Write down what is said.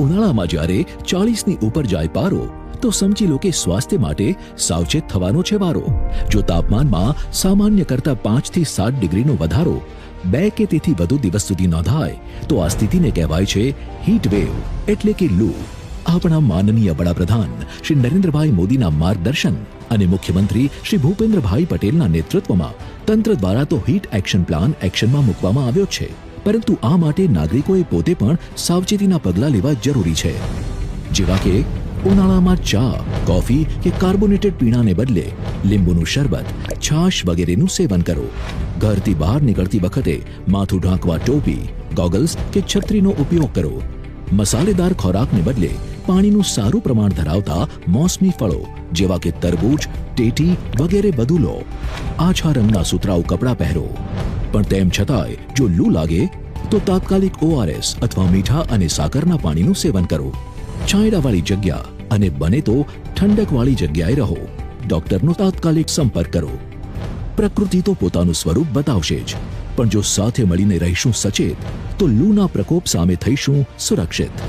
ઉનાળામાં જ્યારે 40ની ઉપર જાય પારો તો સમજી લો કે સ્વાસ્થ્ય માટે સાવચેત થવાનો છે વારો. જો તાપમાનમાં સામાન્ય કરતા 5 થી 7 ડિગ્રીનો વધારો 2 કે તેથી વધુ દિવસ સુધી નોંધાય તો આ સ્થિતિને કહેવાય છે હીટ વેવ એટલે કે લૂ. આપણા માનનીય વડાપ્રધાન શ્રી નરેન્દ્રભાઈ મોદીના માર્ગદર્શન અને મુખ્યમંત્રી શ્રી ભૂપેન્દ્રભાઈ પટેલના નેતૃત્વમાં તંત્ર દ્વારા તો હીટ એક્શન પ્લાન એક્શનમાં મૂકવામાં આવ્યો છે, પરંતુ આ માટે નાગરિકોએ પોતે પણ સાવચેતીના પગલાં લેવા જરૂરી છે. જેવા કે ઉનાળામાં ચા, કોફી કે કાર્બોનેટેડ પીણાને બદલે લીંબુનું શરબત, છાશ વગેરેનું સેવન કરો. ઘરથી બહાર નીકળતી વખતે માથું ઢાંકવા ટોપી, ગોગલ્સ કે છત્રીનો ઉપયોગ કરો. મસાલેદાર ખોરાકને બદલે પાણીનું સારું પ્રમાણ ધરાવતા મોસમી ફળો જેવા કે તરબૂચ, ટેટી વગેરે વધુ લો. આછા રંગના સુતરાઉ કપડાં પહેરો. પણ તેમ છતાંય જો લૂ લાગે તો તાત્કાલિક ORS અથવા મીઠા અને સાકરના પાણીનું સેવન કરો. છાંયડાવાળી જગ્યા અને બને તો ઠંડકવાળી જગ્યાએ રહો. ડોક્ટરનો તાત્કાલિક સંપર્ક કરો. પ્રકૃતિ તો પોતાનું સ્વરૂપ બતાવશે જ, પણ જો સાથે મળીને રહીશું સચેત તો લૂના પ્રકોપ સામે થઈશું સુરક્ષિત.